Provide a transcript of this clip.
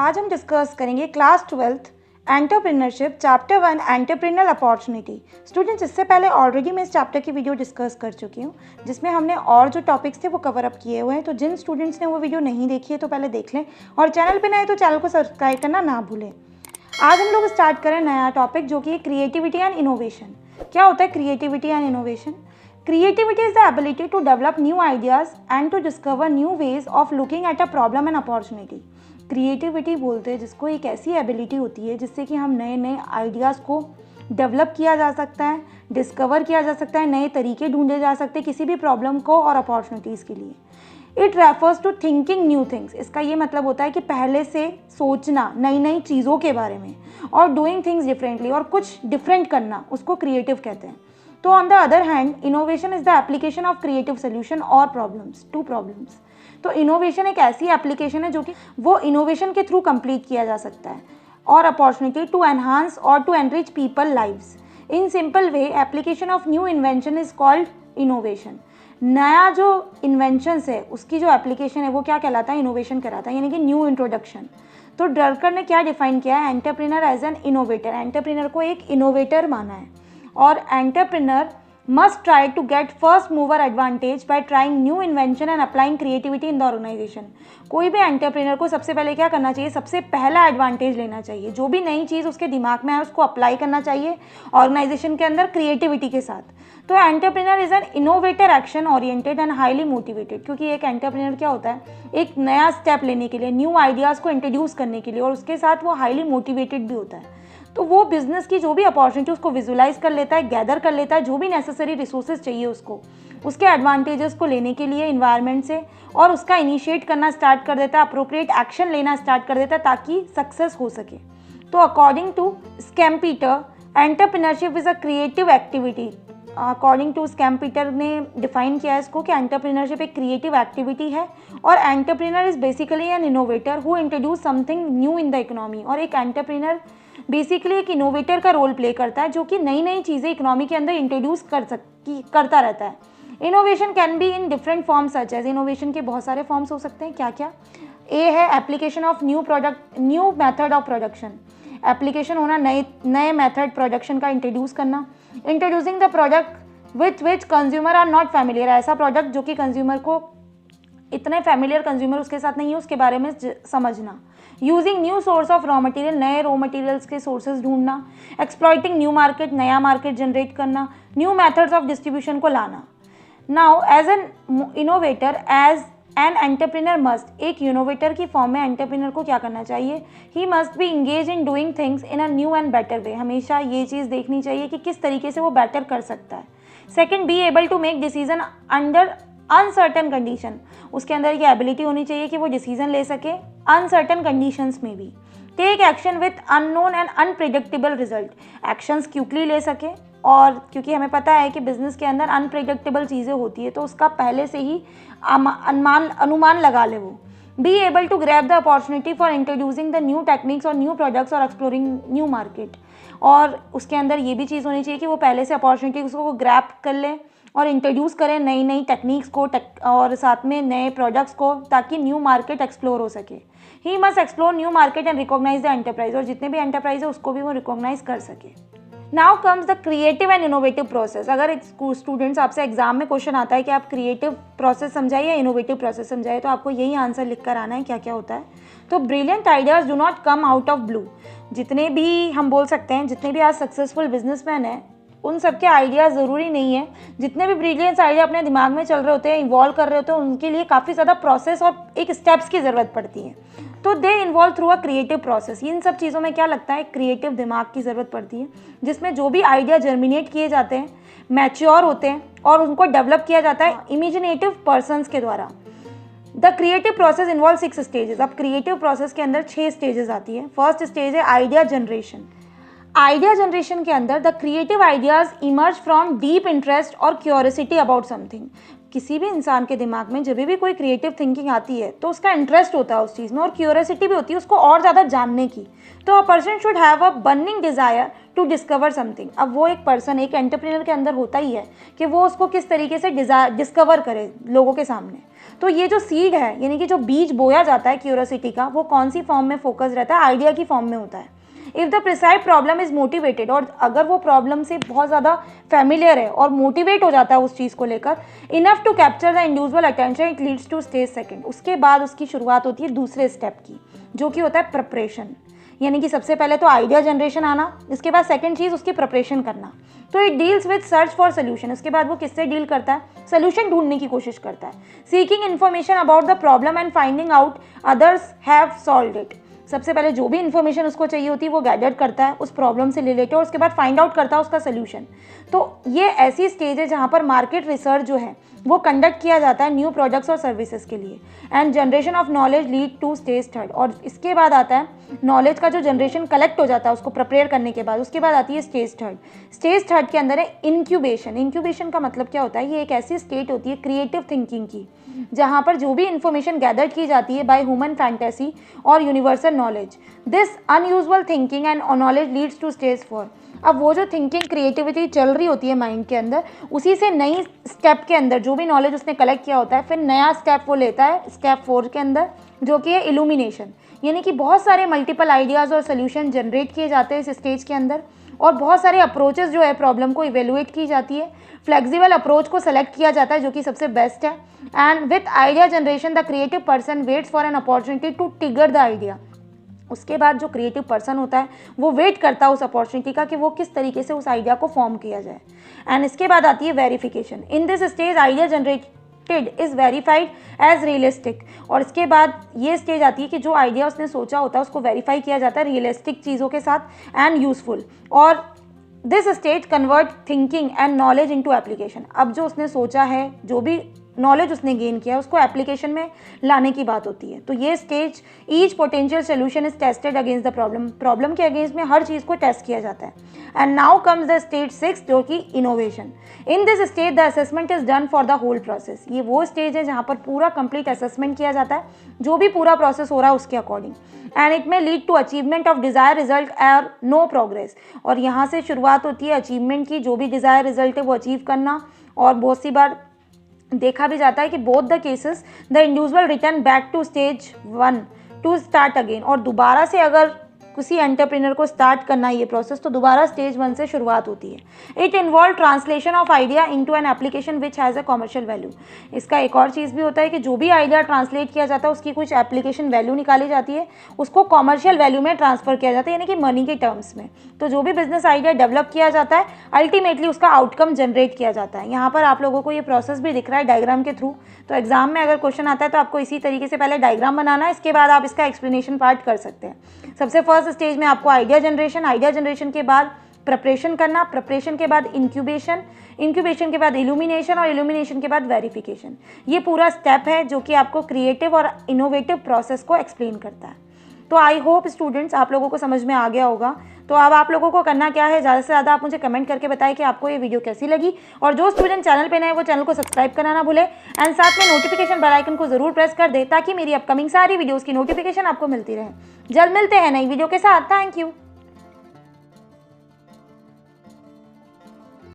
आज हम डिस्कस करेंगे class 12th entrepreneurship chapter 1 entrepreneurial opportunity. Students, इससे पहले ऑलरेडी मैं इस चैप्टर की वीडियो डिस्कस कर चुकी हूँ जिसमें हमने और जो टॉपिक्स थे वो कवर अप किए हुए हैं। तो जिन स्टूडेंट्स ने वो वीडियो नहीं देखी है तो पहले देख लें, और चैनल पे नए तो चैनल को सब्सक्राइब करना ना भूलें। आज हम लोग स्टार्ट करें नया टॉपिक जो कि क्रिएटिविटी एंड इनोवेशन। क्या होता है creativity and innovation? Creativity is the ability to develop new ideas and to discover new ways of looking at a problem and opportunity. Creativity बोलते हैं जिसको एक ऐसी एबिलिटी होती है जिससे कि हम नए नए आइडियाज़ को डेवलप किया जा सकता है, डिस्कवर किया जा सकता है, नए तरीके ढूंढे जा सकते हैं किसी भी प्रॉब्लम को और अपॉर्चुनिटीज़ के लिए। It refers to thinking new things. इसका ये मतलब होता है कि पहले से सोचना नई नई चीज़ों के बारे में और डूइंग थिंग्स डिफरेंटली, और कुछ डिफरेंट करना, उसको क्रिएटिव कहते हैं। तो on the other hand innovation is the application of creative solution और प्रॉब्लम्स टू प्रॉब्लम्स। तो इनोवेशन एक ऐसी एप्लीकेशन है जो कि वो इनोवेशन के थ्रू कंप्लीट किया जा सकता है, और अपॉर्चुनिटी टू एनहांस और to enrich people lives. In simple way application of new invention is called innovation. नया जो इन्वेंशंस है उसकी जो एप्लीकेशन है वो क्या कहलाता है? इनोवेशन कहलाता है, यानी कि न्यू इंट्रोडक्शन। तो डरकर ने क्या डिफाइन किया है? Entrepreneur as an innovator. Entrepreneur को एक इनोवेटर माना है, और entrepreneur must try to get first mover advantage by trying new invention and applying creativity in the organization। कोई भी एंटरप्रेन्योर को सबसे पहले क्या करना चाहिए? सबसे पहला एडवांटेज लेना चाहिए। जो भी नई चीज़ उसके दिमाग में है उसको अप्लाई करना चाहिए ऑर्गेनाइजेशन के अंदर क्रिएटिविटी के साथ। तो entrepreneur is an innovator, action oriented and highly motivated. क्योंकि एक एंटरप्रेन्योर क्या होता है? एक नया स्टेप लेने के लिए, न्यू आइडियाज़ को इंट्रोड्यूस करने के लिए, और उसके साथ वो हाईली मोटिवेटेड भी होता है। तो वो बिजनेस की जो भी अपॉर्चुनिटी उसको विजुलाइज कर लेता है, गैदर कर लेता है, जो भी नेसेसरी रिसोर्सेज चाहिए उसको, उसके एडवांटेजेस को लेने के लिए इन्वायरमेंट से, और उसका इनिशिएट करना स्टार्ट कर देता है, अप्रोप्रिएट एक्शन लेना स्टार्ट कर देता है ताकि सक्सेस हो सके। तो according to Schumpeter entrepreneurship is a creative activity. According to Schumpeter ने डिफाइन किया है इसको कि एंटरप्रेन्योरशिप एक क्रिएटिव एक्टिविटी है, और entrepreneur is basically N innovator who introduce something new in the economy. और एक एंटरप्रेन्योर बेसिकली एक इनोवेटर का रोल प्ले करता है जो कि नई नई चीज़ें इकोनॉमी के अंदर इंट्रोड्यूस करता रहता है। Innovation can be in different forms such as. Innovation के बहुत सारे फॉर्म्स हो सकते हैं। क्या क्या? ए है application of new product, new method of production. Application होना, नए मेथड प्रोडक्शन का इंट्रोड्यूस करना। Introducing the product with which consumer are not familiar. ऐसा प्रोडक्ट जो कि कंज्यूमर को इतने फैमिलियर कंज्यूमर उसके साथ नहीं है उसके बारे में समझना। Using new source of raw material, नए रॉ मटेरियल्स के सोर्सेज ढूंढना। एक्सप्लॉइटिंग न्यू मार्केट, नया मार्केट जनरेट करना। न्यू मेथड्स ऑफ डिस्ट्रीब्यूशन को लाना। Now as an innovator, as an entrepreneur must, एक इनोवेटर की फॉर्म में एंटरप्रेन्योर को क्या करना चाहिए? He must be engage in doing things in a new and better way. हमेशा ये चीज़ देखनी चाहिए कि किस तरीके से वो बेटर कर सकता है। Second, be able to make decision under uncertain condition. उसके अंदर ये एबिलिटी होनी चाहिए कि वो डिसीजन ले सके अनसर्टन कंडीशंस में भी। Take action with unknown and unpredictable result. Actions quickly ले सके, और क्योंकि हमें पता है कि बिजनेस के अंदर अनप्रिडिक्टेबल चीज़ें होती है तो उसका पहले से ही अनुमान लगा ले वो। Be able to grab the opportunity for introducing the new techniques और न्यू प्रोडक्ट्स और एक्सप्लोरिंग न्यू मार्केट। और उसके अंदर ये भी चीज़ होनी चाहिए कि वो पहले से अपॉर्चुनिटी को ग्रैब कर ले और इंट्रोड्यूस करें नई नई टेक्निक्स को और साथ में नए प्रोडक्ट्स को, ताकि न्यू मार्केट एक्सप्लोर हो सके। He must explore new market and recognise the enterprise. और जितने भी एंटरप्राइज है उसको भी वो रिकॉग्नाइज कर सके। Now comes the creative and innovative process. अगर एक स्टूडेंट्स आपसे एग्जाम में क्वेश्चन आता है कि आप क्रिएटिव प्रोसेस समझाइए या इनोवेटिव प्रोसेस समझाइए, तो आपको यही आंसर लिख कर आना है क्या क्या होता है। तो brilliant ideas do not come out of blue. जितने भी हम बोल सकते हैं, जितने भी आज सक्सेसफुल बिजनेसमैन हैं उन सब के आइडियाज़ ज़रूरी नहीं है। जितने भी ब्रिलियंस आइडिया अपने दिमाग में चल रहे होते हैं, इवॉल्व कर रहे होते हैं, उनके लिए काफ़ी ज़्यादा प्रोसेस और एक स्टेप्स की ज़रूरत पड़ती है। तो they involve through a creative process. इन सब चीज़ों में क्या लगता है? क्रिएटिव दिमाग की ज़रूरत पड़ती है, जिसमें जो भी आइडिया जर्मिनेट किए जाते हैं, मैच्योर होते हैं, और उनको डेवलप किया जाता है इमेजिनेटिव पर्सनस के द्वारा। The creative process involve 6 stages. अब क्रिएटिव प्रोसेस के अंदर 6 स्टेजेस आती है। फर्स्ट स्टेज है आइडिया जनरेशन। आइडिया जनरेशन के अंदर the creative ideas emerge from deep interest और क्यूरियोसिटी अबाउट समथिंग। किसी भी इंसान के दिमाग में जब भी कोई क्रिएटिव थिंकिंग आती है तो उसका इंटरेस्ट होता है उस चीज़ में और क्यूरियोसिटी भी होती है उसको और ज़्यादा जानने की। तो a person should have a burning desire to discover something. अब वो एक पर्सन एक एंटरप्रेन्योर के अंदर होता ही है कि वो उसको किस तरीके से डिस्कवर करे लोगों के सामने। तो ये जो सीड है यानी कि जो बीज बोया जाता है क्यूरियोसिटी का, वो कौन सी फॉर्म में फोकस रहता है, आइडिया की फॉर्म में होता है। If the preside problem is motivated, और अगर वो प्रॉब्लम से बहुत ज़्यादा फैमिलियर है और मोटिवेट हो जाता है उस चीज़ को लेकर, enough to capture the individual attention, it leads to stage second. उसके बाद उसकी शुरुआत होती है दूसरे स्टेप की, जो कि होता है प्रिपरेशन। यानी कि सबसे पहले तो आइडिया जनरेशन आना, इसके बाद सेकंड चीज़ उसकी प्रिपरेशन करना। तो it deals with search for solution. इसके बाद वो किससे डील करता है, सोल्यूशन ढूंढने की कोशिश करता है। Seeking information about the problem and finding out others have solved it. सबसे पहले जो भी इन्फॉर्मेशन उसको चाहिए होती है वो गैदर करता है उस प्रॉब्लम से रिलेटेड और उसके बाद फाइंड आउट करता है उसका सोल्यूशन। तो ये ऐसी स्टेज है जहाँ पर मार्केट रिसर्च जो है वो कंडक्ट किया जाता है न्यू प्रोडक्ट्स और सर्विसेज के लिए। And generation of knowledge lead to stage third. और इसके बाद आता है नॉलेज का जो जनरेशन कलेक्ट हो जाता है उसको प्रिपेयर करने के बाद, उसके बाद आती है स्टेज थर्ड। स्टेज थर्ड के अंदर है इंक्यूबेशन। इंक्यूबेशन का मतलब क्या होता है, ये एक ऐसी स्टेट होती है क्रिएटिव थिंकिंग की जहाँ पर जो भी इंफॉर्मेशन गैदर की जाती है बाय ह्यूमन फैंटेसी और universal knowledge, this unusual thinking and knowledge leads to stage four. अब वो जो थिंकिंग क्रिएटिविटी चल रही होती है माइंड के अंदर, उसी से नई स्टेप के अंदर जो भी नॉलेज उसने कलेक्ट किया होता है फिर नया स्टेप वो लेता है स्टेप 4 के अंदर, जो कि है इल्यूमिनेशन। यानी कि बहुत सारे मल्टीपल आइडियाज़ और सोल्यूशन जनरेट किए जाते हैं इस स्टेज के अंदर और बहुत सारे अप्रोचेस जो है प्रॉब्लम को इवेलुएट की जाती है। फ्लेक्सिबल अप्रोच को सेलेक्ट किया जाता है जो कि सबसे बेस्ट है। And with idea generation the creative person waits for an opportunity to trigger the idea. उसके बाद जो क्रिएटिव पर्सन होता है वो वेट करता है उस अपॉर्चुनिटी का कि वो किस तरीके से उस आइडिया को फॉर्म किया जाए। एंड इसके बाद आती है verification. In this stage idea generated is verified as realistic. और इसके बाद ये स्टेज आती है कि जो आइडिया उसने सोचा होता है उसको वेरीफाई किया जाता है रियलिस्टिक चीज़ों के साथ एंड यूजफुल। और this stage convert thinking and knowledge into application. अब जो उसने सोचा है, जो भी नॉलेज उसने गेन किया है, उसको एप्लीकेशन में लाने की बात होती है। तो ये stage each potential solution is tested against the problem. Problem के अगेंस्ट में हर चीज़ को टेस्ट किया जाता है। And now comes the stage 6 जो कि innovation. In this stage the assessment is done for the whole process. ये वो स्टेज है जहाँ पर पूरा कंप्लीट असेसमेंट किया जाता है जो भी पूरा प्रोसेस हो रहा है उसके according. And it may lead to achievement of desire result और नो प्रोग्रेस। और यहाँ से शुरुआत होती है अचीवमेंट की, जो भी डिज़ायर रिजल्ट है वो अचीव करना। और बहुत सी बार देखा भी जाता है कि both the cases the individual return back to stage 1 to start again. और दोबारा से अगर किसी एंटरप्रेन्योर को स्टार्ट करना है ये प्रोसेस तो दोबारा स्टेज 1 से शुरुआत होती है। It involve translation of idea into an application which has a commercial value. इसका एक और चीज़ भी होता है कि जो भी आइडिया ट्रांसलेट किया जाता है उसकी कुछ एप्लीकेशन वैल्यू निकाली जाती है, उसको कमर्शियल वैल्यू में ट्रांसफर किया जाता है यानी कि मनी के टर्म्स में। तो जो भी बिजनेस आइडिया डेवलप किया जाता है अल्टीमेटली उसका आउटकम जनरेट किया जाता है। यहाँ पर आप लोगों को ये प्रोसेस भी दिख रहा है डायग्राम के थ्रू। तो एग्जाम में अगर क्वेश्चन आता है तो आपको इसी तरीके से पहले डायग्राम बनाना है, इसके बाद आप इसका एक्सप्लेनेशन पार्ट कर सकते हैं। सबसे फर्स्ट स्टेज में आपको आइडिया जनरेशन के बाद प्रिपरेशन करना, प्रिपरेशन के बाद इंक्यूबेशन, इंक्यूबेशन के बाद इल्यूमिनेशन और इल्यूमिनेशन के बाद वेरिफिकेशन। ये पूरा स्टेप है जो कि आपको क्रिएटिव और इनोवेटिव प्रोसेस को एक्सप्लेन करता है। तो आई होप स्टूडेंट्स आप लोगों को समझ में आ गया होगा। तो अब आप लोगों को करना क्या है, ज़्यादा से ज़्यादा आप मुझे कमेंट करके बताएं कि आपको ये वीडियो कैसी लगी। और जो स्टूडेंट चैनल पे नए हैं वो चैनल को सब्सक्राइब करना ना भूले एंड साथ में नोटिफिकेशन बेल आइकन को जरूर प्रेस कर दे ताकि मेरी अपकमिंग सारी वीडियोज़ की नोटिफिकेशन आपको मिलती रहे। जल्द मिलते हैं नई वीडियो के साथ। Thank you.